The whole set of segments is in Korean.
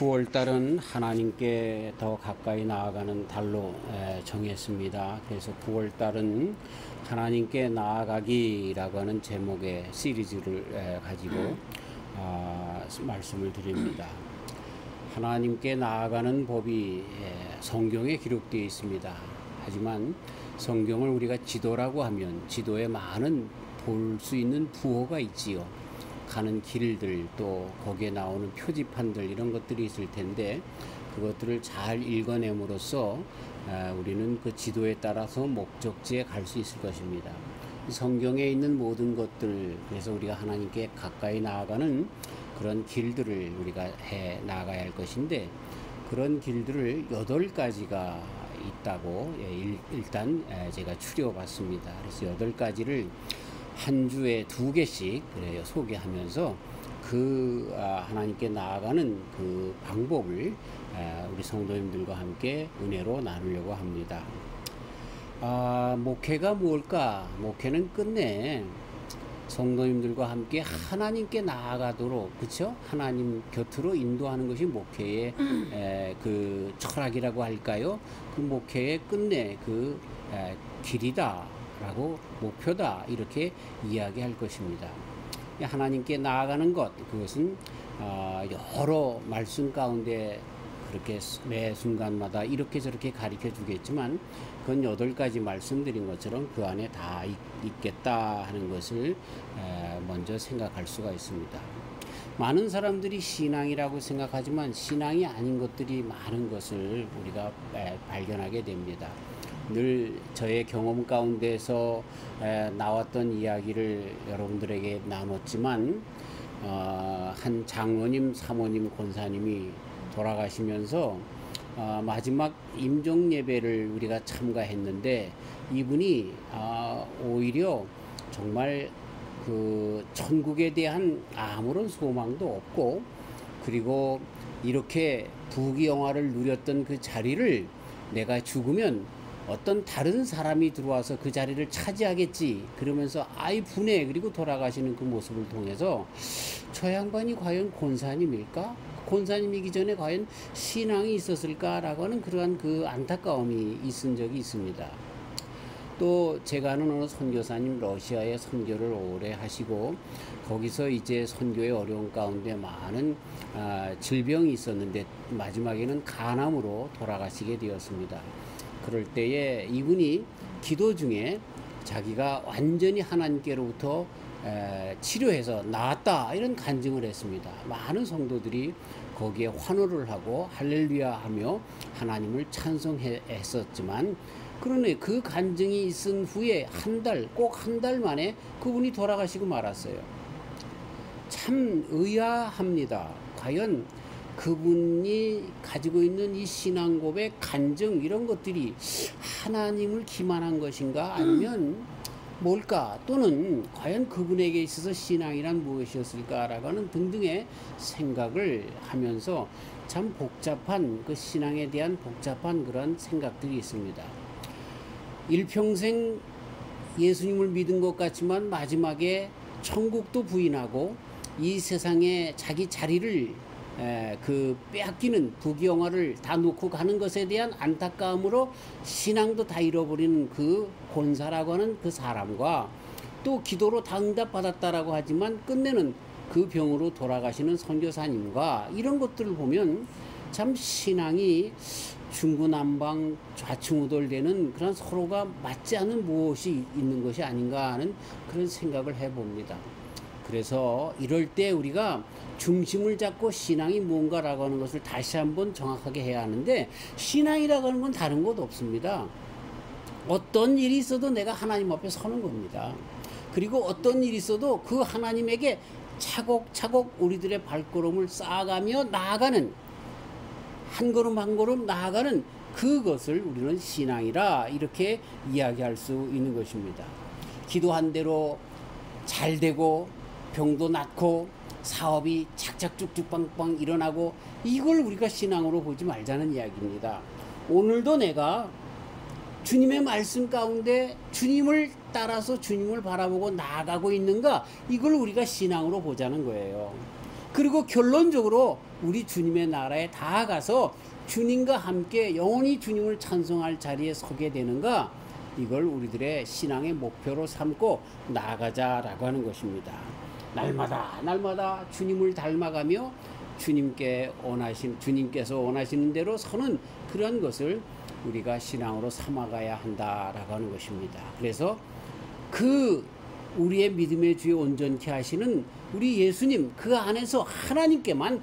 9월달은 하나님께 더 가까이 나아가는 달로 정했습니다. 그래서 9월달은 하나님께 나아가기라고 하는 제목의 시리즈를 가지고 말씀을 드립니다. 하나님께 나아가는 법이 성경에 기록되어 있습니다. 하지만 성경을 우리가 지도라고 하면 지도에 많은 볼 수 있는 부호가 있지요. 가는 길들, 또 거기에 나오는 표지판들, 이런 것들이 있을 텐데 그것들을 잘 읽어냄으로써 우리는 그 지도에 따라서 목적지에 갈 수 있을 것입니다. 성경에 있는 모든 것들, 그래서 우리가 하나님께 가까이 나아가는 그런 길들을 우리가 해 나가야 할 것인데, 그런 길들을 8가지가 있다고 일단 제가 추려봤습니다. 그래서 8가지를 한 주에 2개씩 그래요 소개하면서 그 하나님께 나아가는 그 방법을 우리 성도님들과 함께 은혜로 나누려고 합니다. 목회가 무엇일까? 목회는 끝내 성도님들과 함께 하나님께 나아가도록, 그렇죠? 하나님 곁으로 인도하는 것이 목회의 그 철학이라고 할까요? 그 목회의 끝내 그 길이다 라고, 목표다, 이렇게 이야기할 것입니다. 하나님께 나아가는 것, 그것은 여러 말씀 가운데 그렇게 매 순간마다 이렇게 저렇게 가르쳐 주겠지만, 그건 8가지 말씀드린 것처럼 그 안에 다 있겠다 하는 것을 먼저 생각할 수가 있습니다. 많은 사람들이 신앙이라고 생각하지만 신앙이 아닌 것들이 많은 것을 우리가 발견하게 됩니다. 늘 저의 경험 가운데서 나왔던 이야기를 여러분들에게 나눴지만, 한 장로님, 사모님, 권사님이 돌아가시면서 마지막 임종 예배를 우리가 참가했는데, 이분이 오히려 정말 그 천국에 대한 아무런 소망도 없고, 그리고 이렇게 부귀영화를 누렸던 그 자리를 내가 죽으면 어떤 다른 사람이 들어와서 그 자리를 차지하겠지, 그러면서 아이 분해, 그리고 돌아가시는 그 모습을 통해서 저 양반이 과연 권사님일까? 권사님이기 전에 과연 신앙이 있었을까라고 하는 그러한 그 안타까움이 있은 적이 있습니다. 또 제가 아는 어느 선교사님, 러시아에 선교를 오래 하시고 거기서 이제 선교의 어려움 가운데 많은 질병이 있었는데 마지막에는 간암으로 돌아가시게 되었습니다. 그럴 때에 이분이 기도 중에 자기가 완전히 하나님께로부터 치료해서 나았다, 이런 간증을 했습니다. 많은 성도들이 거기에 환호를 하고 할렐루야 하며 하나님을 찬송했었지만, 그러네 그 간증이 있은 후에 꼭 한 달 만에 그분이 돌아가시고 말았어요. 참 의아합니다. 과연 그분이 가지고 있는 이 신앙 고백, 간증, 이런 것들이 하나님을 기만한 것인가, 아니면 뭘까? 또는 과연 그분에게 있어서 신앙이란 무엇이었을까라고 하는 등등의 생각을 하면서 참 복잡한, 그 신앙에 대한 복잡한 그런 생각들이 있습니다. 일평생 예수님을 믿은 것 같지만 마지막에 천국도 부인하고 이 세상에 자기 자리를 빼앗기는 부귀영화를 다 놓고 가는 것에 대한 안타까움으로 신앙도 다 잃어버리는 그 권사라고 하는 그 사람과, 또 기도로 다 응답받았다라고 하지만 끝내는 그 병으로 돌아가시는 선교사님과, 이런 것들을 보면 참 신앙이 중구난방 좌충우돌되는 그런 서로가 맞지 않는 무엇이 있는 것이 아닌가 하는 그런 생각을 해봅니다. 그래서 이럴 때 우리가 중심을 잡고 신앙이 뭔가라고 하는 것을 다시 한번 정확하게 해야 하는데, 신앙이라고 하는 건 다른 것 없습니다. 어떤 일이 있어도 내가 하나님 앞에 서는 겁니다. 그리고 어떤 일이 있어도 그 하나님에게 차곡차곡 우리들의 발걸음을 쌓아가며 나아가는, 한 걸음 한 걸음 나아가는 그것을 우리는 신앙이라 이렇게 이야기할 수 있는 것입니다. 기도한 대로 잘 되고 병도 낫고 사업이 착착 쭉쭉 빵빵 일어나고, 이걸 우리가 신앙으로 보지 말자는 이야기입니다. 오늘도 내가 주님의 말씀 가운데 주님을 따라서 주님을 바라보고 나아가고 있는가, 이걸 우리가 신앙으로 보자는 거예요. 그리고 결론적으로 우리 주님의 나라에 다 가서 주님과 함께 영원히 주님을 찬송할 자리에 서게 되는가, 이걸 우리들의 신앙의 목표로 삼고 나아가자라고 하는 것입니다. 날마다 주님을 닮아가며 주님께서 원하시는 대로 서는 그런 것을 우리가 신앙으로 삼아가야 한다라고 하는 것입니다. 그래서 우리의 믿음의 주에 온전케 하시는 우리 예수님, 그 안에서 하나님께만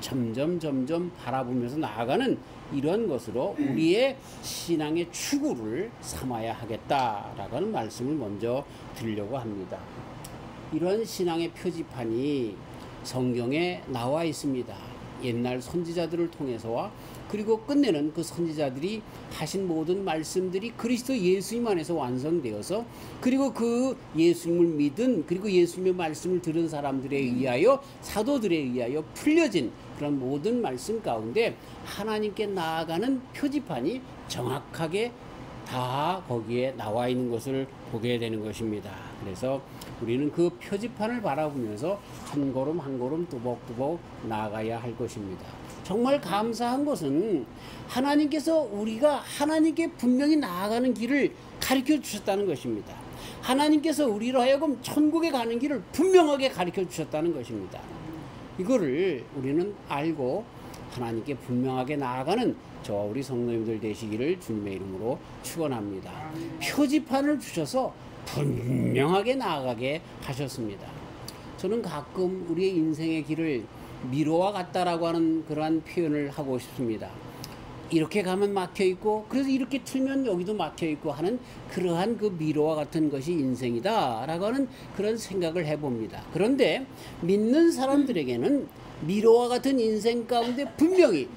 점점 바라보면서 나아가는 이런 것으로 우리의 신앙의 추구를 삼아야 하겠다라고 하는 말씀을 먼저 드리려고 합니다. 이런 신앙의 표지판이 성경에 나와 있습니다. 옛날 선지자들을 통해서와 그리고 끝내는 그 선지자들이 하신 모든 말씀들이 그리스도 예수님 안에서 완성되어서, 그리고 그 예수님을 믿은, 그리고 예수님의 말씀을 들은 사람들에 의하여, 사도들에 의하여 풀려진 그런 모든 말씀 가운데 하나님께 나아가는 표지판이 정확하게 다 거기에 나와 있는 것을 보게 되는 것입니다. 그래서 우리는 그 표지판을 바라보면서 한 걸음 한 걸음 뚜벅뚜벅 나아가야 할 것입니다. 정말 감사한 것은 하나님께서 우리가 하나님께 분명히 나아가는 길을 가르쳐 주셨다는 것입니다. 하나님께서 우리로 하여금 천국에 가는 길을 분명하게 가르쳐 주셨다는 것입니다. 이거를 우리는 알고 하나님께 분명하게 나아가는 저와 우리 성도님들 되시기를 주님의 이름으로 축원합니다. 표지판을 주셔서 분명하게 나아가게 하셨습니다. 저는 가끔 우리의 인생의 길을 미로와 같다라고 하는 그러한 표현을 하고 싶습니다. 이렇게 가면 막혀있고, 그래서 이렇게 틀면 여기도 막혀있고 하는 그러한 그 미로와 같은 것이 인생이다 라고 하는 그런 생각을 해봅니다. 그런데 믿는 사람들에게는 미로와 같은 인생 가운데 분명히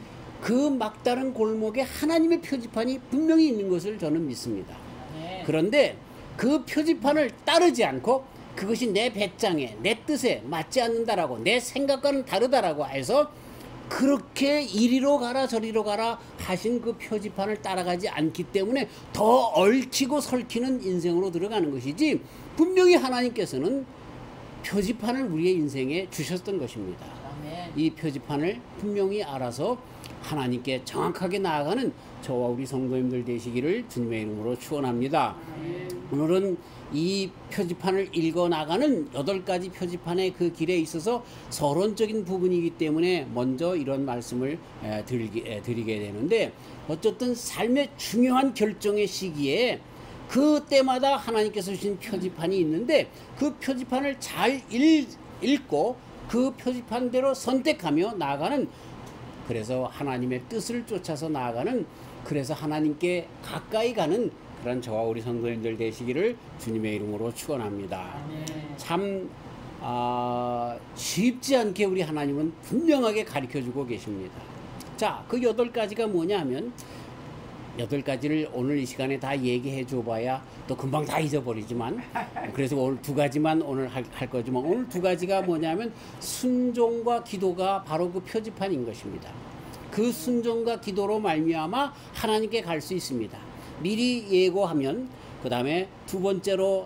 그 막다른 골목에 하나님의 표지판이 분명히 있는 것을 저는 믿습니다. 그런데 그 표지판을 따르지 않고 그것이 내 배짱에, 내 뜻에 맞지 않는다라고, 내 생각과는 다르다라고 해서 그렇게 이리로 가라 저리로 가라 하신 그 표지판을 따라가지 않기 때문에 더 얽히고 설키는 인생으로 들어가는 것이지, 분명히 하나님께서는 표지판을 우리의 인생에 주셨던 것입니다. 이 표지판을 분명히 알아서 하나님께 정확하게 나아가는 저와 우리 성도님들 되시기를 주님의 이름으로 축원합니다. 오늘은 이 표지판을 읽어 나가는 8가지 표지판의 그 길에 있어서 서론적인 부분이기 때문에 먼저 이런 말씀을 드리게 되는데, 어쨌든 삶의 중요한 결정의 시기에 그 때마다 하나님께서 주신 표지판이 있는데, 그 표지판을 잘 읽고 그 표지판대로 선택하며 나아가는, 그래서 하나님의 뜻을 쫓아서 나아가는, 그래서 하나님께 가까이 가는 그런 저와 우리 성도님들 되시기를 주님의 이름으로 축원합니다. 참 쉽지 않게 우리 하나님은 분명하게 가르쳐주고 계십니다. 자, 그 8가지가 뭐냐 하면, 8가지를 오늘 이 시간에 다 얘기해 줘봐야 또 금방 다 잊어버리지만, 그래서 오늘 2가지만 오늘 할 거지만, 오늘 2가지가 뭐냐면 순종과 기도가 바로 그 표지판인 것입니다. 그 순종과 기도로 말미암아 하나님께 갈 수 있습니다. 미리 예고하면, 그 다음에 2번째로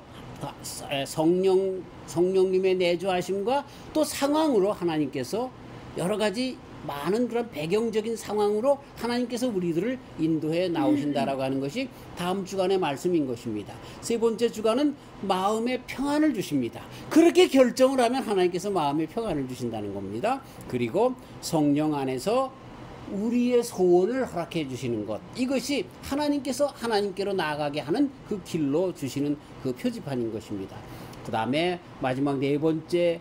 성령님의 내주하심과 또 상황으로 하나님께서 여러 가지 많은 그런 배경적인 상황으로 하나님께서 우리들을 인도해 나오신다라고 하는 것이 다음 주간의 말씀인 것입니다. 3번째 주간은 마음의 평안을 주십니다. 그렇게 결정을 하면 하나님께서 마음의 평안을 주신다는 겁니다. 그리고 성령 안에서 우리의 소원을 허락해 주시는 것, 이것이 하나님께서 하나님께로 나아가게 하는 그 길로 주시는 그 표지판인 것입니다. 그 다음에 마지막 4번째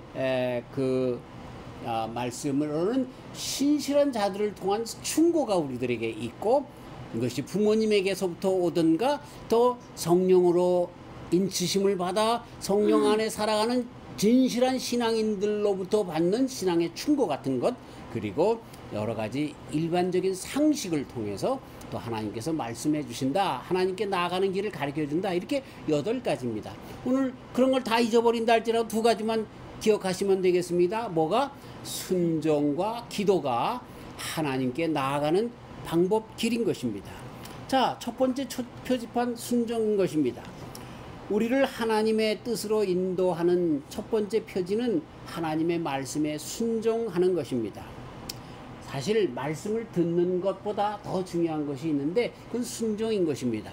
말씀으로는 신실한 자들을 통한 충고가 우리들에게 있고, 이것이 부모님에게서부터 오든가 또 성령으로 인치심을 받아 성령 안에 살아가는 진실한 신앙인들로부터 받는 신앙의 충고 같은 것, 그리고 여러 가지 일반적인 상식을 통해서 또 하나님께서 말씀해 주신다, 하나님께 나아가는 길을 가르쳐 준다, 이렇게 8가지입니다. 오늘 그런 걸 다 잊어버린다 할지라도 2가지만 기억하시면 되겠습니다. 뭐가? 순종과 기도가 하나님께 나아가는 방법, 길인 것입니다. 자, 첫 번째 표지판 순종인 것입니다. 우리를 하나님의 뜻으로 인도하는 첫 번째 표지는 하나님의 말씀에 순종하는 것입니다. 사실 말씀을 듣는 것보다 더 중요한 것이 있는데 그건 순종인 것입니다.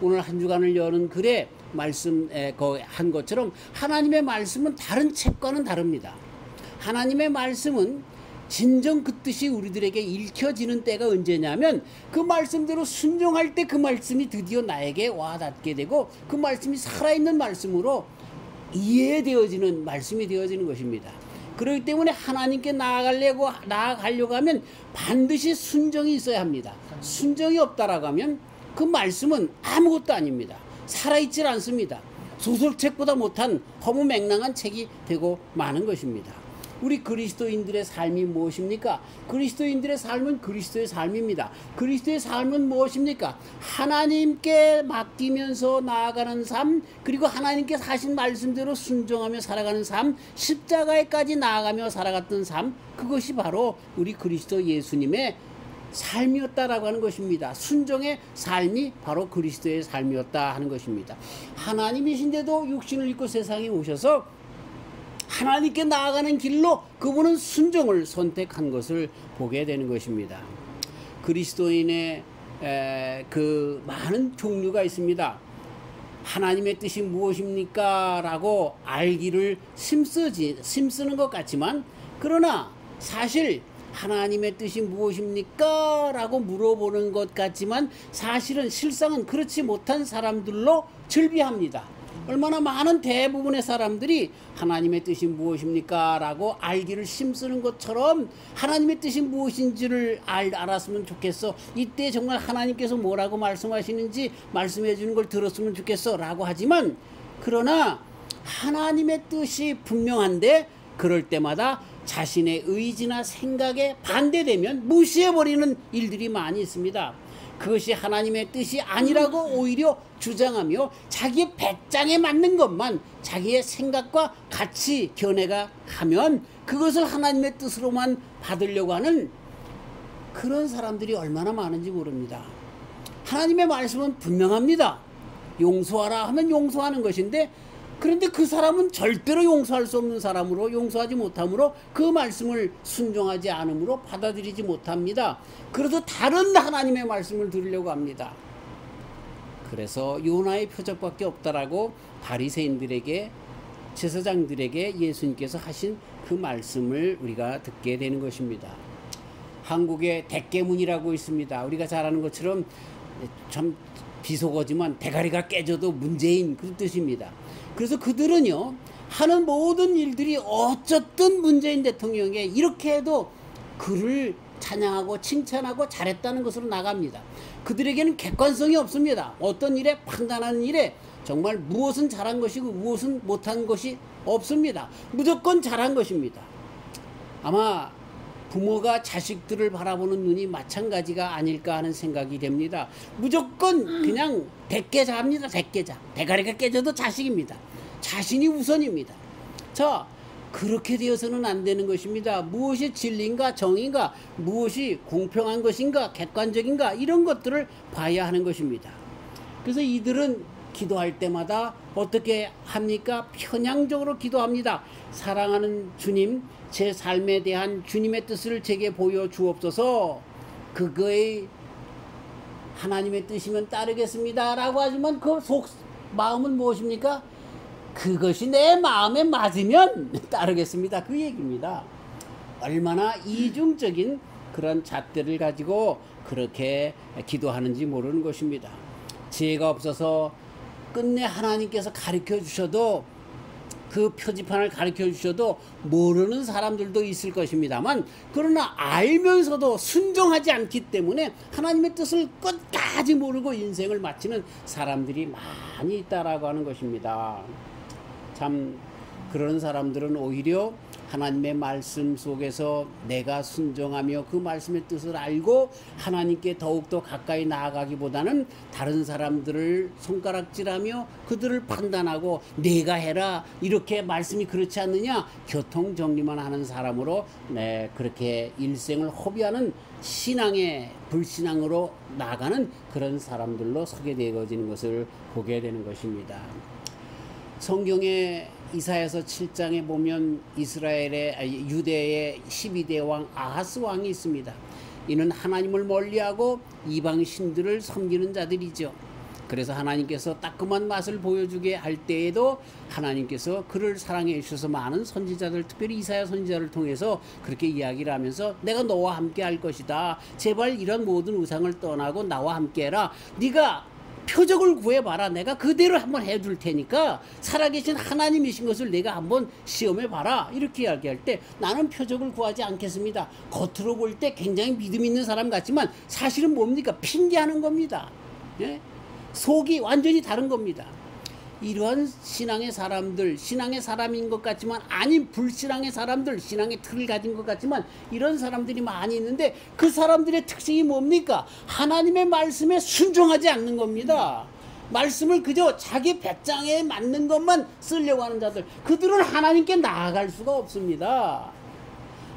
오늘 한 주간을 여는 글에 말씀에 한 것처럼 하나님의 말씀은 다른 책과는 다릅니다. 하나님의 말씀은 진정 그 뜻이 우리들에게 읽혀지는 때가 언제냐면 그 말씀대로 순종할 때 그 말씀이 드디어 나에게 와닿게 되고 그 말씀이 살아있는 말씀으로 이해되어지는 말씀이 되어지는 것입니다. 그렇기 때문에 하나님께 나아가려고 하면 반드시 순종이 있어야 합니다. 순종이 없다라고 하면 그 말씀은 아무것도 아닙니다. 살아있질 않습니다. 소설책보다 못한 허무맹랑한 책이 되고 마는 것입니다. 우리 그리스도인들의 삶이 무엇입니까? 그리스도인들의 삶은 그리스도의 삶입니다. 그리스도의 삶은 무엇입니까? 하나님께 맡기면서 나아가는 삶, 그리고 하나님께 하신 말씀대로 순종하며 살아가는 삶, 십자가에까지 나아가며 살아갔던 삶, 그것이 바로 우리 그리스도 예수님의 삶이었다라고 하는 것입니다. 순종의 삶이 바로 그리스도의 삶이었다 하는 것입니다. 하나님이신데도 육신을 입고 세상에 오셔서 하나님께 나아가는 길로 그분은 순종을 선택한 것을 보게 되는 것입니다. 그리스도인의 그 많은 종류가 있습니다. 하나님의 뜻이 무엇입니까? 라고 알기를 힘쓰는 것 같지만, 그러나 사실 하나님의 뜻이 무엇입니까? 라고 물어보는 것 같지만 사실은 실상은 그렇지 못한 사람들로 즐비합니다. 얼마나 많은 대부분의 사람들이 하나님의 뜻이 무엇입니까? 라고 알기를 힘쓰는 것처럼 하나님의 뜻이 무엇인지를 알았으면 좋겠어. 이때 정말 하나님께서 뭐라고 말씀하시는지 말씀해 주는 걸 들었으면 좋겠어 라고 하지만, 그러나 하나님의 뜻이 분명한데 그럴 때마다 자신의 의지나 생각에 반대되면 무시해버리는 일들이 많이 있습니다. 그것이 하나님의 뜻이 아니라고 오히려 주장하며 자기의 배짱에 맞는 것만 자기의 생각과 같이 견해가 하면 그것을 하나님의 뜻으로만 받으려고 하는 그런 사람들이 얼마나 많은지 모릅니다. 하나님의 말씀은 분명합니다. 용서하라 하면 용서하는 것인데, 그런데 그 사람은 절대로 용서할 수 없는 사람으로 용서하지 못함으로 그 말씀을 순종하지 않으므로 받아들이지 못합니다. 그래서 다른 하나님의 말씀을 들으려고 합니다. 그래서 요나의 표적밖에 없다라고 바리새인들에게, 제사장들에게 예수님께서 하신 그 말씀을 우리가 듣게 되는 것입니다. 한국에 대깨문이라고 있습니다. 우리가 잘 아는 것처럼 참 비속어지만 대가리가 깨져도 문제인 그런 뜻입니다. 그래서 그들은요, 하는 모든 일들이 어쨌든 문재인 대통령에게 이렇게 해도 그를 찬양하고 칭찬하고 잘했다는 것으로 나갑니다. 그들에게는 객관성이 없습니다. 어떤 일에, 판단하는 일에 정말 무엇은 잘한 것이고 무엇은 못한 것이 없습니다. 무조건 잘한 것입니다. 아마 부모가 자식들을 바라보는 눈이 마찬가지가 아닐까 하는 생각이 됩니다. 무조건 그냥 대깨자입니다. 대깨자. 대가리가 깨져도 자식입니다. 자신이 우선입니다. 자, 그렇게 되어서는 안 되는 것입니다. 무엇이 진리인가, 정의인가, 무엇이 공평한 것인가, 객관적인가, 이런 것들을 봐야 하는 것입니다. 그래서 이들은 기도할 때마다 어떻게 합니까? 편향적으로 기도합니다. 사랑하는 주님, 제 삶에 대한 주님의 뜻을 제게 보여주옵소서. 그거의 하나님의 뜻이면 따르겠습니다 라고 하지만 그 마음은 무엇입니까? 그것이 내 마음에 맞으면 따르겠습니다, 그 얘기입니다. 얼마나 이중적인 그런 잣대를 가지고 그렇게 기도하는지 모르는 것입니다. 지혜가 없어서 끝내 하나님께서 가르쳐 주셔도, 그 표지판을 가르쳐 주셔도 모르는 사람들도 있을 것입니다만, 그러나 알면서도 순종하지 않기 때문에 하나님의 뜻을 끝까지 모르고 인생을 마치는 사람들이 많이 있다라고 하는 것입니다. 참 그런 사람들은 오히려 하나님의 말씀 속에서 내가 순종하며 그 말씀의 뜻을 알고 하나님께 더욱더 가까이 나아가기보다는 다른 사람들을 손가락질하며 그들을 판단하고 내가 해라, 이렇게 말씀이 그렇지 않느냐, 교통정리만 하는 사람으로 그렇게 일생을 허비하는 신앙의 불신앙으로 나아가는 그런 사람들로 서게 되어지는 것을 보게 되는 것입니다. 성경에 이사야서 7장에 보면 유대의 12대 왕 아하스 왕이 있습니다. 이는 하나님을 멀리하고 이방 신들을 섬기는 자들이죠. 그래서 하나님께서 따끔한 맛을 보여주게 할 때에도 하나님께서 그를 사랑해 주셔서 많은 선지자들, 특별히 이사야 선지자를 통해서 그렇게 이야기를 하면서 내가 너와 함께 할 것이다. 제발 이런 모든 우상을 떠나고 나와 함께 해라. 네가 표적을 구해봐라. 내가 그대로 한번 해줄 테니까 살아계신 하나님이신 것을 내가 한번 시험해봐라. 이렇게 이야기할 때 나는 표적을 구하지 않겠습니다. 겉으로 볼 때 굉장히 믿음 있는 사람 같지만 사실은 뭡니까? 핑계하는 겁니다. 예? 속이 완전히 다른 겁니다. 이러한 신앙의 사람들, 신앙의 사람인 것 같지만 아닌 불신앙의 사람들, 신앙의 틀을 가진 것 같지만 이런 사람들이 많이 있는데 그 사람들의 특징이 뭡니까? 하나님의 말씀에 순종하지 않는 겁니다. 말씀을 그저 자기 배짱에 맞는 것만 쓰려고 하는 자들, 그들은 하나님께 나아갈 수가 없습니다.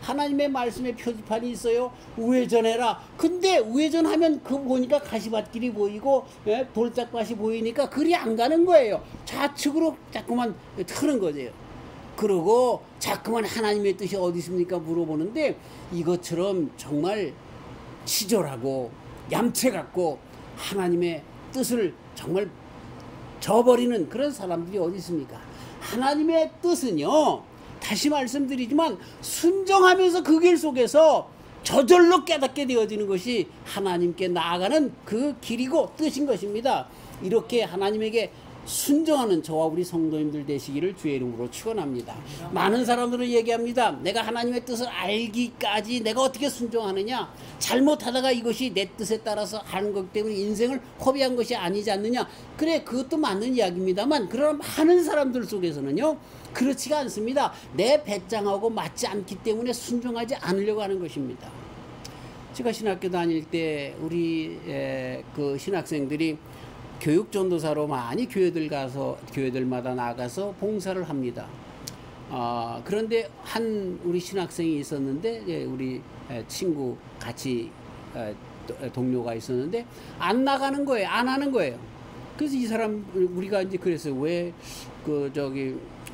하나님의 말씀에 표지판이 있어요. 우회전해라. 근데 우회전하면 그 보니까 가시밭길이 보이고 돌짝밭이 보이니까 그리 안 가는 거예요. 좌측으로 자꾸만 트는 거죠. 그러고 자꾸만 하나님의 뜻이 어디 있습니까 물어보는데 이것처럼 정말 치졸하고 얌체 같고 하나님의 뜻을 정말 저버리는 그런 사람들이 어디 있습니까? 하나님의 뜻은요, 다시 말씀드리지만 순종하면서 그 길 속에서 저절로 깨닫게 되어지는 것이 하나님께 나아가는 그 길이고 뜻인 것입니다. 이렇게 하나님에게 순종하는 저와 우리 성도님들 되시기를 주의 이름으로 축원합니다. 많은 사람들은 얘기합니다. 내가 하나님의 뜻을 알기까지 내가 어떻게 순종하느냐, 잘못하다가 이것이 내 뜻에 따라서 하는 것 때문에 인생을 허비한 것이 아니지 않느냐. 그래, 그것도 맞는 이야기입니다만 그러나 많은 사람들 속에서는요 그렇지가 않습니다. 내 배짱하고 맞지 않기 때문에 순종하지 않으려고 하는 것입니다. 제가 신학교 다닐 때 우리 그 신학생들이 교육 전도사로 많이 교회들마다 나가서 봉사를 합니다. 그런데 한 우리 신학생이 있었는데 우리 친구 같이 동료가 있었는데 안 나가는 거예요. 안 하는 거예요. 그래서 이 사람 우리가 이제 그래서 왜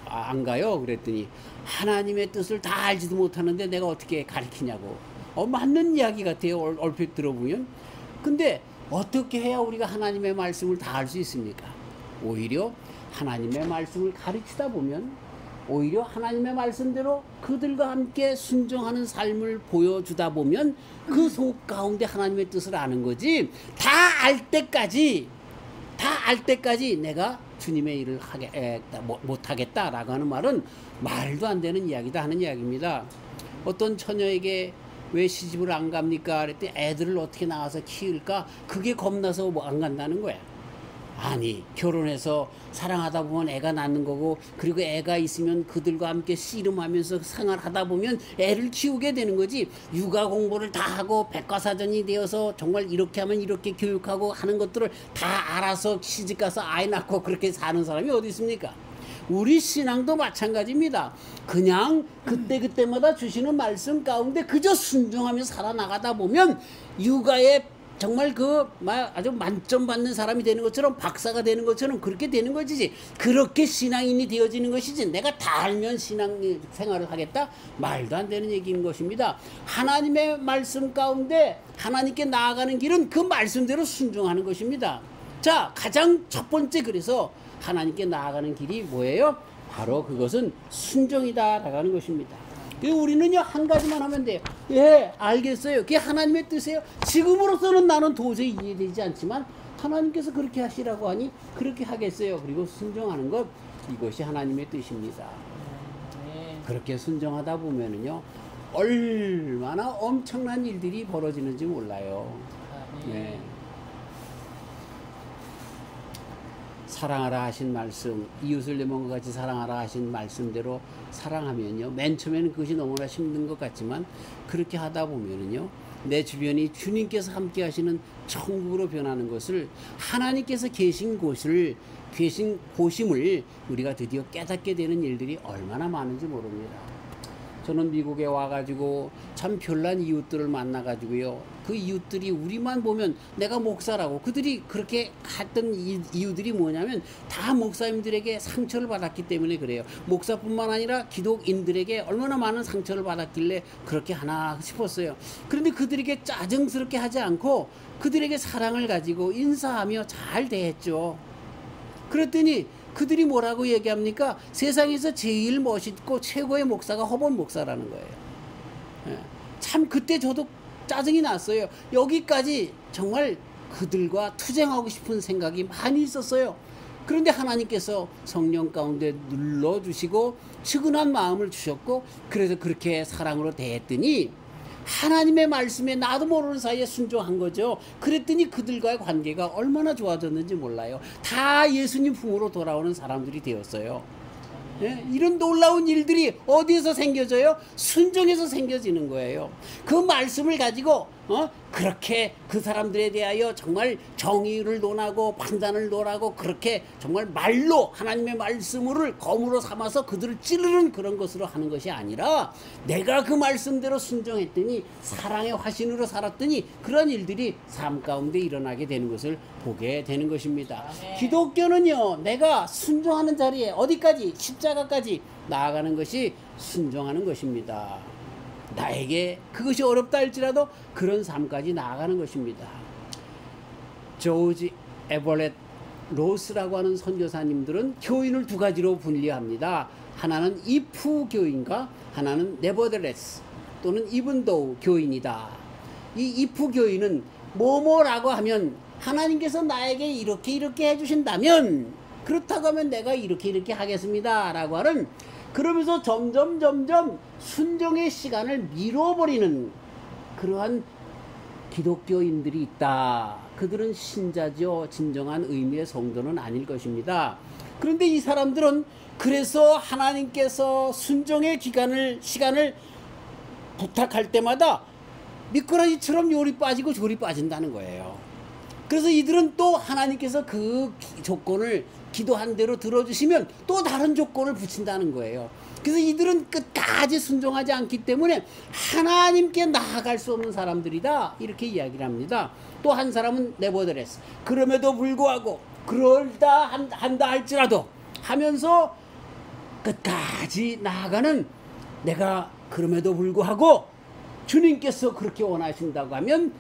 안 가요? 그랬더니 하나님의 뜻을 다 알지도 못하는데 내가 어떻게 가르치냐고. 맞는 이야기 같아요. 얼핏 들어보면. 근데 어떻게 해야 우리가 하나님의 말씀을 다 알 수 있습니까? 오히려 하나님의 말씀을 가르치다 보면 오히려 하나님의 말씀대로 그들과 함께 순종하는 삶을 보여주다 보면 그 속 가운데 하나님의 뜻을 아는 거지. 다 알 때까지 내가 주님의 일을 못하겠다라고 하는 말은 말도 안 되는 이야기다 하는 이야기입니다. 어떤 처녀에게 왜 시집을 안 갑니까? 그랬더니 애들을 어떻게 나와서 키울까? 그게 겁나서 안 간다는 거야. 아니, 결혼해서 사랑하다 보면 애가 낳는 거고, 그리고 애가 있으면 그들과 함께 씨름하면서 생활하다 보면 애를 키우게 되는 거지. 육아 공부를 다 하고 백과사전이 되어서 정말 이렇게 하면 이렇게 교육하고 하는 것들을 다 알아서 시집가서 아이 낳고 그렇게 사는 사람이 어디 있습니까? 우리 신앙도 마찬가지입니다. 그냥 그때마다 주시는 말씀 가운데 그저 순종하며 살아나가다 보면 육아에 정말 아주 만점 받는 사람이 되는 것처럼, 박사가 되는 것처럼 그렇게 되는 것이지, 그렇게 신앙인이 되어지는 것이지 내가 다 알면 신앙 생활을 하겠다? 말도 안 되는 얘기인 것입니다. 하나님의 말씀 가운데 하나님께 나아가는 길은 그 말씀대로 순종하는 것입니다. 자, 가장 첫 번째, 그래서 하나님께 나아가는 길이 뭐예요? 바로 그것은 순종이다 라고 하는 것입니다. 우리는요 한 가지만 하면 돼요. 예, 알겠어요. 그게 하나님의 뜻이에요. 지금으로서는 나는 도저히 이해되지 않지만 하나님께서 그렇게 하시라고 하니 그렇게 하겠어요. 그리고 순종하는 것, 이것이 하나님의 뜻입니다. 그렇게 순종하다 보면은요 얼마나 엄청난 일들이 벌어지는지 몰라요. 네. 사랑하라 하신 말씀, 이웃을 내 몸과 같이 사랑하라 하신 말씀대로 사랑하면요, 맨 처음에는 그것이 너무나 힘든 것 같지만 그렇게 하다 보면은요 내 주변이 주님께서 함께 하시는 천국으로 변하는 것을, 하나님께서 계신 곳임을 우리가 드디어 깨닫게 되는 일들이 얼마나 많은지 모릅니다. 저는 미국에 와가지고 참 별난 이웃들을 만나가지고요. 그 이웃들이 우리만 보면 내가 목사라고 그들이 그렇게 했던 이유들이 뭐냐면 다 목사님들에게 상처를 받았기 때문에 그래요. 목사뿐만 아니라 기독인들에게 얼마나 많은 상처를 받았길래 그렇게 하나 싶었어요. 그런데 그들에게 짜증스럽게 하지 않고 그들에게 사랑을 가지고 인사하며 잘 대했죠. 그랬더니 그들이 뭐라고 얘기합니까? 세상에서 제일 멋있고 최고의 목사가 허본 목사라는 거예요. 참 그때 저도 짜증이 났어요. 여기까지 정말 그들과 투쟁하고 싶은 생각이 많이 있었어요. 그런데 하나님께서 성령 가운데 눌러주시고 측은한 마음을 주셨고 그래서 그렇게 사랑으로 대했더니 하나님의 말씀에 나도 모르는 사이에 순종한 거죠. 그랬더니 그들과의 관계가 얼마나 좋아졌는지 몰라요. 다 예수님 품으로 돌아오는 사람들이 되었어요. 예? 이런 놀라운 일들이 어디에서 생겨져요? 순종에서 생겨지는 거예요. 그 말씀을 가지고 그렇게 그 사람들에 대하여 정말 정의를 논하고 판단을 논하고 그렇게 정말 말로 하나님의 말씀을 검으로 삼아서 그들을 찌르는 그런 것으로 하는 것이 아니라 내가 그 말씀대로 순종했더니 사랑의 화신으로 살았더니 그런 일들이 삶 가운데 일어나게 되는 것을 보게 되는 것입니다. 아멘. 기독교는요, 내가 순종하는 자리에 어디까지? 십자가까지 나아가는 것이 순종하는 것입니다. 나에게 그것이 어렵다 할지라도 그런 삶까지 나아가는 것입니다. 조지 에버렛 로스라고 하는 선교사님들은 교인을 두 가지로 분리합니다. 하나는 if 교인과 하나는 nevertheless 또는 even though 교인이다. 이 if 교인은 뭐뭐라고 하면 하나님께서 나에게 이렇게 해주신다면 그렇다고 하면 내가 이렇게 하겠습니다 라고 하는, 그러면서 점점 순종의 시간을 미뤄버리는 그러한 기독교인들이 있다. 그들은 신자죠. 진정한 의미의 성도는 아닐 것입니다. 그런데 이 사람들은 그래서 하나님께서 순종의 시간을 부탁할 때마다 미꾸라지처럼 요리 빠지고 조리 빠진다는 거예요. 그래서 이들은 또 하나님께서 그 조건을 기도한 대로 들어주시면 또 다른 조건을 붙인다는 거예요. 그래서 이들은 끝까지 순종하지 않기 때문에 하나님께 나아갈 수 없는 사람들이다, 이렇게 이야기를 합니다. 또 한 사람은 nevertheless, 그럼에도 불구하고 그럴다 한다 할지라도 하면서 끝까지 나아가는, 내가 그럼에도 불구하고 주님께서 그렇게 원하신다고 하면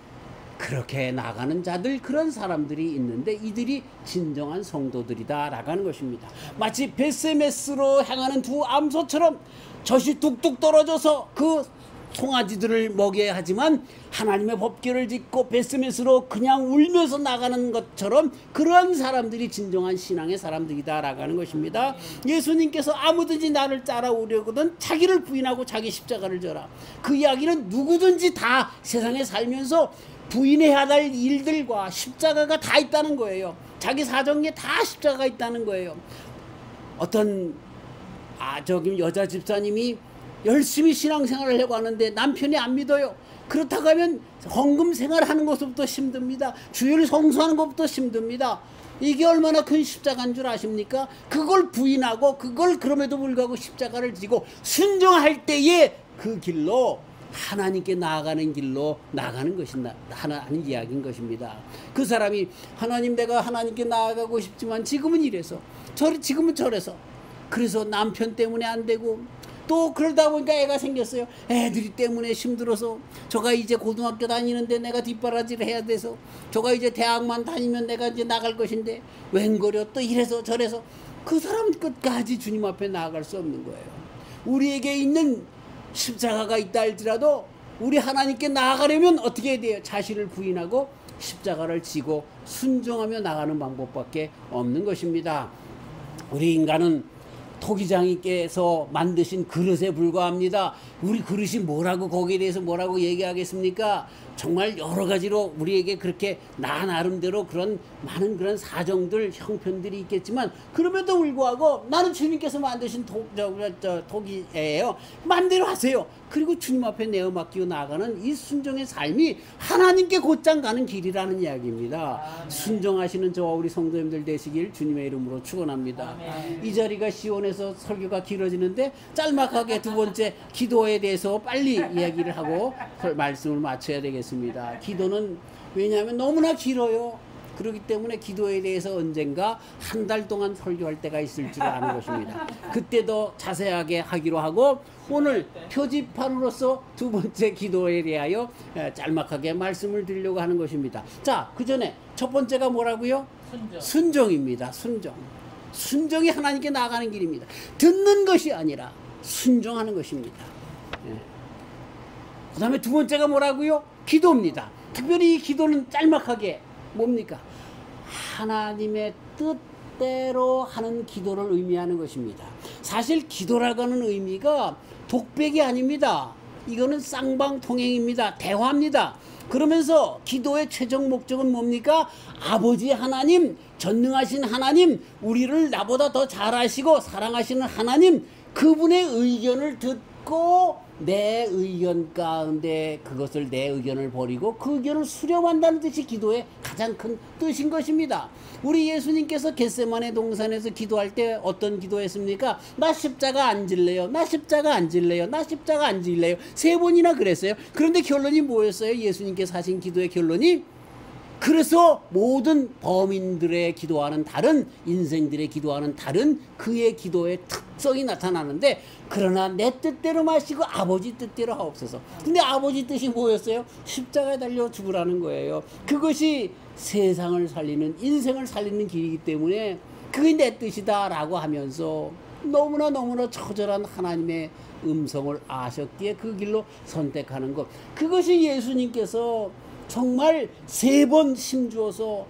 그렇게 나가는 자들, 그런 사람들이 있는데 이들이 진정한 성도들이다 라고 하는 것입니다. 마치 벳세메스로 향하는 두 암소처럼 젖이 뚝뚝 떨어져서 그 송아지들을 먹여야 하지만 하나님의 법궤를 짓고 벳세메스로 그냥 울면서 나가는 것처럼 그런 사람들이 진정한 신앙의 사람들이다 라고 하는 것입니다. 예수님께서 아무든지 나를 따라오려거든 자기를 부인하고 자기 십자가를 져라. 그 이야기는 누구든지 다 세상에 살면서 부인해야 할 일들과 십자가가 다 있다는 거예요. 자기 사정에 다 십자가가 있다는 거예요. 어떤 여자 집사님이 열심히 신앙생활을 하려고 하는데 남편이 안 믿어요. 그렇다고 하면 헌금 생활하는 것부터 힘듭니다. 주일 성수하는 것부터 힘듭니다. 이게 얼마나 큰 십자가인 줄 아십니까? 그걸 부인하고 그걸 그럼에도 불구하고 십자가를 지고 순종할 때에 그 길로 하나님께 나아가는 길로 나가는 것이 하는 이야기인 것입니다. 그 사람이 하나님, 내가 하나님께 나아가고 싶지만 지금은 이래서 지금은 저래서, 그래서 남편 때문에 안 되고 또 그러다 보니까 애가 생겼어요. 애들이 때문에 힘들어서, 저가 이제 고등학교 다니는데 내가 뒷바라지를 해야 돼서, 저가 이제 대학만 다니면 내가 이제 나갈 것인데 웬거려 또 이래서 저래서, 그 사람은 끝까지 주님 앞에 나아갈 수 없는 거예요. 우리에게 있는 십자가가 있다 할지라도 우리 하나님께 나아가려면 어떻게 해야 돼요? 자신을 부인하고 십자가를 지고 순종하며 나가는 방법밖에 없는 것입니다. 우리 인간은 토기장님께서 만드신 그릇에 불과합니다. 우리 그릇이 뭐라고, 거기에 대해서 뭐라고 얘기하겠습니까? 정말 여러 가지로 우리에게 그렇게 나 나름대로 그런 많은 그런 사정들, 형편들이 있겠지만 그럼에도 불구하고 나는 주님께서 만드신 토기예요. 마음대로 하세요. 그리고 주님 앞에 내어 맡기고 나아가는 이 순종의 삶이 하나님께 곧장 가는 길이라는 이야기입니다. 아멘. 순종하시는 저와 우리 성도님들 되시길 주님의 이름으로 축원합니다. 이 자리가 시온에서 그래서 설교가 길어지는데 짤막하게 두 번째 기도에 대해서 빨리 이야기를 하고 말씀을 마쳐야 되겠습니다. 기도는 왜냐하면 너무나 길어요. 그렇기 때문에 기도에 대해서 언젠가 한 달 동안 설교할 때가 있을 줄 아는 것입니다. 그때 더 자세하게 하기로 하고 오늘 표지판으로서 두 번째 기도에 대하여 짤막하게 말씀을 드리려고 하는 것입니다. 자, 그 전에 첫 번째가 뭐라고요? 순종입니다. 순종이 하나님께 나아가는 길입니다. 듣는 것이 아니라 순종하는 것입니다. 그 다음에 두 번째가 뭐라고요? 기도입니다. 특별히 이 기도는 짤막하게 뭡니까? 하나님의 뜻대로 하는 기도를 의미하는 것입니다. 사실 기도라고 하는 의미가 독백이 아닙니다. 이거는 쌍방통행입니다. 대화입니다. 그러면서 기도의 최종 목적은 뭡니까? 아버지 하나님, 전능하신 하나님, 우리를 나보다 더 잘 아시고 사랑하시는 하나님, 그분의 의견을 듣고 내 의견 가운데 그것을 내 의견을 버리고 그 의견을 수렴한다는 뜻이 기도의 가장 큰 뜻인 것입니다. 우리 예수님께서 겟세마네 동산에서 기도할 때 어떤 기도했습니까? 나 십자가 안 질래요. 나 십자가 안 질래요. 나 십자가 안 질래요. 3번이나 그랬어요. 그런데 결론이 뭐였어요? 예수님께서 하신 기도의 결론이 그래서 모든 범인들의 기도와는 다른 인생들의 기도와는 다른 그의 기도의 특성이 나타나는데 그러나 내 뜻대로 마시고 아버지 뜻대로 하옵소서. 근데 아버지 뜻이 뭐였어요? 십자가에 달려 죽으라는 거예요. 그것이 세상을 살리는 인생을 살리는 길이기 때문에 그게 내 뜻이다 라고 하면서 너무나 처절한 하나님의 음성을 아셨기에 그 길로 선택하는 것, 그것이 예수님께서 정말 3번 힘주어서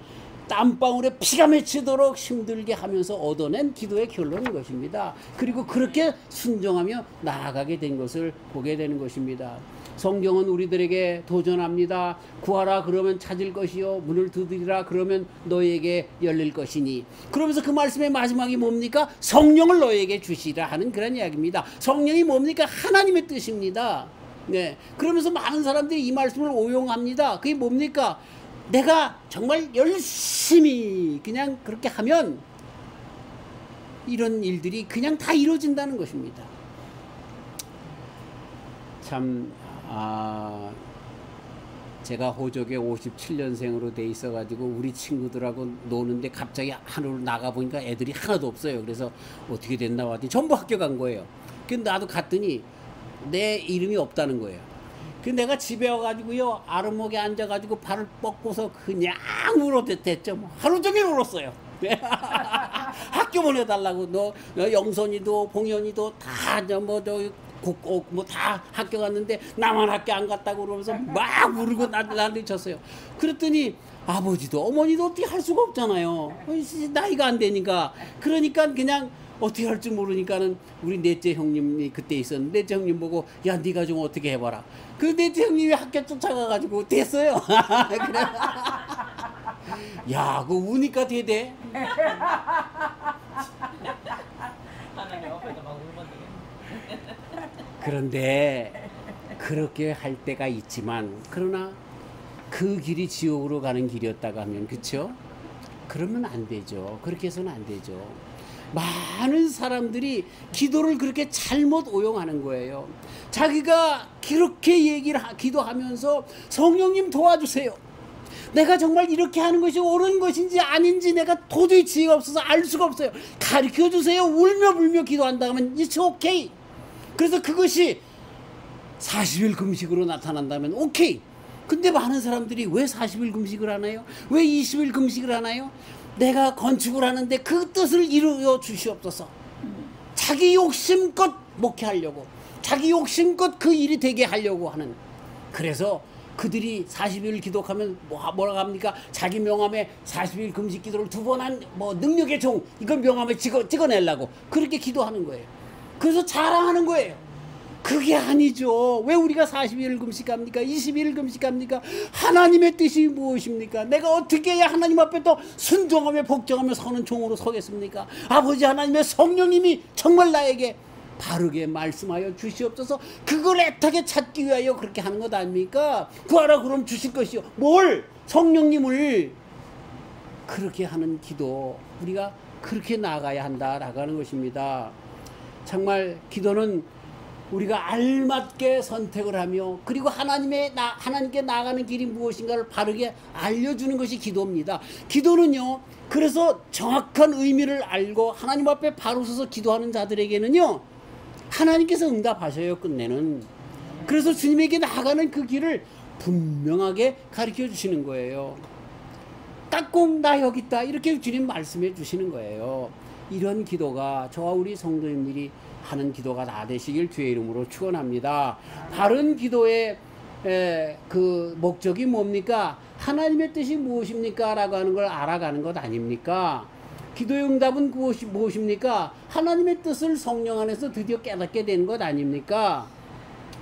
땀방울에 피가 맺히도록 힘들게 하면서 얻어낸 기도의 결론인 것입니다. 그리고 그렇게 순종하며 나아가게 된 것을 보게 되는 것입니다. 성경은 우리들에게 도전합니다. 구하라 그러면 찾을 것이요 문을 두드리라 그러면 너희에게 열릴 것이니, 그러면서 그 말씀의 마지막이 뭡니까? 성령을 너희에게 주시라 하는 그런 이야기입니다. 성령이 뭡니까? 하나님의 뜻입니다. 네, 그러면서 많은 사람들이 이 말씀을 오용합니다. 그게 뭡니까? 내가 정말 열심히 그냥 그렇게 하면 이런 일들이 그냥 다 이루어진다는 것입니다. 참 제가 호적에 57년생으로 돼 있어가지고 우리 친구들하고 노는데 갑자기 하늘로 나가보니까 애들이 하나도 없어요. 그래서 어떻게 됐나 봤더니 전부 학교 간 거예요. 근데 나도 갔더니 내 이름이 없다는 거예요. 그 내가 집에 와가지고요 아랫목에 앉아가지고 발을 뻗고서 그냥 울어댔죠. 뭐 하루 종일 울었어요. 학교 보내달라고. 너 영선이도 봉현이도 다 뭐 다 학교 갔는데 나만 학교 안 갔다고 그러면서 막 울고 난리 쳤어요. 그랬더니 아버지도 어머니도 어떻게 할 수가 없잖아요. 나이가 안 되니까. 그러니까 그냥 어떻게 할 줄 모르니까는 우리 넷째 형님이 그때 있었는데 넷째 형님 보고 야 네가 좀 어떻게 해봐라. 그 넷째 형님이 학교 쫓아가가지고 됐어요. 그래. 야, 그거 우니까 되대. 그런데 그렇게 할 때가 있지만 그러나 그 길이 지옥으로 가는 길이었다고 하면 그쵸? 그러면 안 되죠. 그렇게 해서는 안 되죠. 많은 사람들이 기도를 그렇게 잘못 오용하는 거예요. 자기가 그렇게 기도하면서 성령님 도와주세요. 내가 정말 이렇게 하는 것이 옳은 것인지 아닌지 내가 도저히 지혜가 없어서 알 수가 없어요. 가르쳐 주세요. 울며 불며 기도한다 하면 it's okay. 그래서 그것이 40일 금식으로 나타난다면 오케이. 근데 많은 사람들이 왜 40일 금식을 하나요? 왜 20일 금식을 하나요? 내가 건축을 하는데 그 뜻을 이루어 주시옵소서. 자기 욕심껏 목회하려고, 자기 욕심껏 그 일이 되게 하려고 하는. 그래서 그들이 40일 기도하면 뭐라고 합니까? 자기 명함에 40일 금식 기도를 2번 한 능력의 종, 이걸 명함에 찍어내려고 그렇게 기도하는 거예요. 그래서 자랑하는 거예요. 그게 아니죠. 왜 우리가 40일 금식합니까? 20일 금식합니까? 하나님의 뜻이 무엇입니까? 내가 어떻게 해야 하나님 앞에 또 순종하며 복종하며 서는 종으로 서겠습니까? 아버지 하나님의 성령님이 정말 나에게 바르게 말씀하여 주시옵소서. 그걸 애타게 찾기 위하여 그렇게 하는 것 아닙니까? 구하라 그럼 주실 것이요. 뭘? 성령님을. 그렇게 하는 기도, 우리가 그렇게 나아가야 한다라고 하는 것입니다. 정말 기도는 우리가 알맞게 선택을 하며 그리고 하나님께 나아가는 길이 무엇인가를 바르게 알려주는 것이 기도입니다. 기도는요, 그래서 정확한 의미를 알고 하나님 앞에 바로 서서 기도하는 자들에게는요, 하나님께서 응답하셔요, 끝내는. 그래서 주님에게 나아가는 그 길을 분명하게 가르쳐 주시는 거예요. 까꿍 나 여기 있다, 이렇게 주님 말씀해 주시는 거예요. 이런 기도가 저와 우리 성도님들이 하는 기도가 다 되시길 주의 이름으로 축원합니다. 바른 기도의 그 목적이 뭡니까? 하나님의 뜻이 무엇입니까? 라고 하는 걸 알아가는 것 아닙니까? 기도의 응답은 무엇입니까? 하나님의 뜻을 성령 안에서 드디어 깨닫게 되는 것 아닙니까?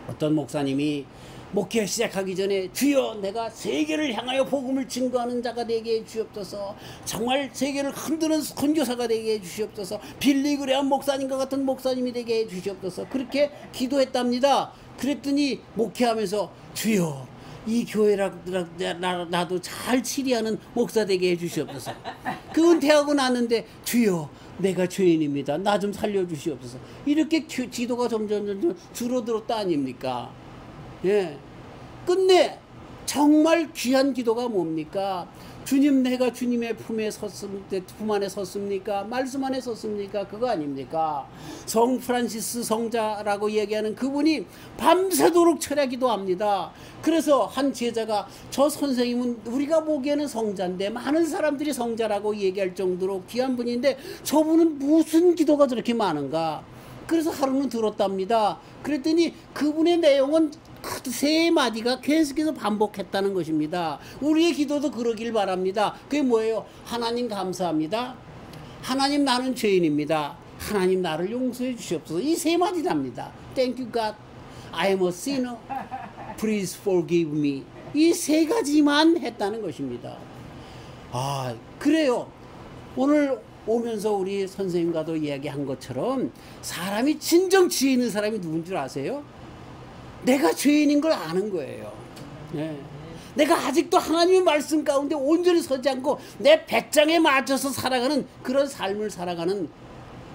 어떤 목사님이 목회 시작하기 전에 주여 내가 세계를 향하여 복음을 증거하는 자가 되게 해주시옵소서, 정말 세계를 흔드는 선교사가 되게 해주시옵소서, 빌리그레한 목사님과 같은 목사님이 되게 해주시옵소서, 그렇게 기도했답니다. 그랬더니 목회하면서 주여 이 교회라도 잘 치리하는 목사 되게 해주시옵소서. 그 은퇴하고 났는데 주여 내가 죄인입니다, 나 좀 살려주시옵소서. 이렇게 기도가 점점 줄어들었다 아닙니까? 예. 끝내 정말 귀한 기도가 뭡니까? 주님, 내가 주님의 품 안에 섰습니까? 말씀 안에 섰습니까? 그거 아닙니까? 성 프란시스 성자라고 얘기하는 그분이 밤새도록 철야기도 합니다. 그래서 한 제자가 저 선생님은 우리가 보기에는 성자인데 많은 사람들이 성자라고 얘기할 정도로 귀한 분인데 저분은 무슨 기도가 저렇게 많은가? 그래서 하루는 들었답니다. 그랬더니 그분의 내용은 그 세 마디가 계속해서 반복했다는 것입니다. 우리의 기도도 그러길 바랍니다. 그게 뭐예요? 하나님 감사합니다. 하나님 나는 죄인입니다. 하나님 나를 용서해 주시옵소서. 이 세 마디랍니다. Thank you God. I am a sinner. Please forgive me. 이 세 가지만 했다는 것입니다. 아, 그래요. 오늘 오면서 우리 선생님과도 이야기한 것처럼 사람이 진정 지혜 있는 사람이 누군 줄 아세요? 내가 죄인인 걸 아는 거예요. 네. 내가 아직도 하나님의 말씀 가운데 온전히 서지 않고 내 배짱에 맞춰서 살아가는 그런 삶을 살아가는,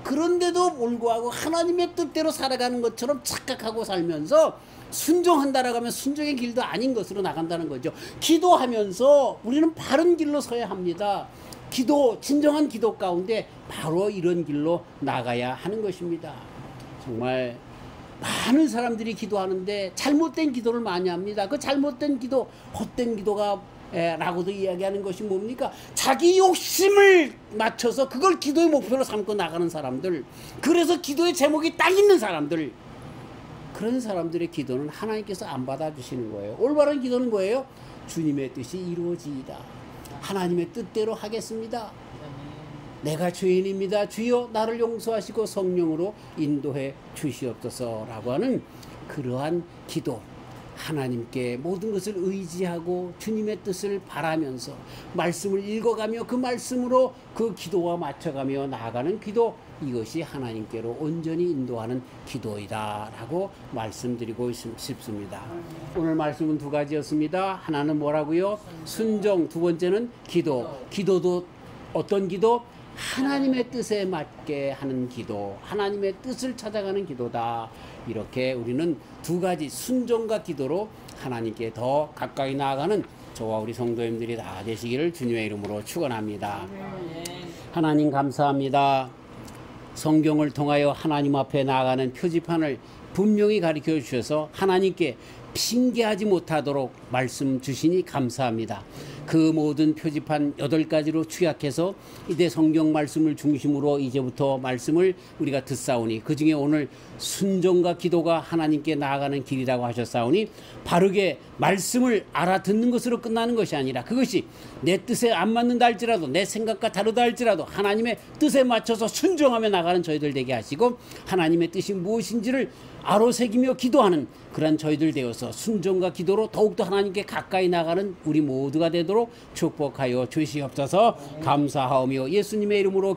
그런데도 불구하고 하나님의 뜻대로 살아가는 것처럼 착각하고 살면서 순종한다라고 하면 순종의 길도 아닌 것으로 나간다는 거죠. 기도하면서 우리는 바른 길로 서야 합니다. 진정한 기도 가운데 바로 이런 길로 나가야 하는 것입니다. 정말 많은 사람들이 기도하는데 잘못된 기도를 많이 합니다. 그 잘못된 기도, 헛된 기도가 라고도 이야기하는 것이 뭡니까? 자기 욕심을 맞춰서 그걸 기도의 목표로 삼고 나가는 사람들, 그래서 기도의 제목이 딱 있는 사람들, 그런 사람들의 기도는 하나님께서 안 받아주시는 거예요. 올바른 기도는 뭐예요? 주님의 뜻이 이루어지이다. 하나님의 뜻대로 하겠습니다. 내가 죄인입니다. 주여 나를 용서하시고 성령으로 인도해 주시옵소서라고 하는 그러한 기도, 하나님께 모든 것을 의지하고 주님의 뜻을 바라면서 말씀을 읽어가며 그 말씀으로 그 기도와 맞춰가며 나아가는 기도, 이것이 하나님께로 온전히 인도하는 기도이다 라고 말씀드리고 싶습니다. 오늘 말씀은 두 가지였습니다. 하나는 뭐라고요? 순종, 두 번째는 기도. 기도도 어떤 기도? 하나님의 뜻에 맞게 하는 기도, 하나님의 뜻을 찾아가는 기도다. 이렇게 우리는 두 가지 순종과 기도로 하나님께 더 가까이 나아가는 저와 우리 성도님들이 다 되시기를 주님의 이름으로 축원합니다. 하나님 감사합니다. 성경을 통하여 하나님 앞에 나아가는 표지판을 분명히 가르쳐 주셔서 하나님께 핑계하지 못하도록 말씀 주시니 감사합니다. 그 모든 표지판 8가지로 축약해서 이제 성경 말씀을 중심으로 이제부터 말씀을 우리가 듣사오니, 그 중에 오늘 순종과 기도가 하나님께 나아가는 길이라고 하셨사오니, 바르게 말씀을 알아듣는 것으로 끝나는 것이 아니라 그것이 내 뜻에 안 맞는다 할지라도, 내 생각과 다르다 할지라도 하나님의 뜻에 맞춰서 순종하며 나가는 저희들 되게 하시고, 하나님의 뜻이 무엇인지를 아로새기며 기도하는 그런 저희들 되어서 순종과 기도로 더욱더 하나님께 가까이 나가는 우리 모두가 되도록 축복하여 주시옵소서. 감사하오며 예수님의 이름으로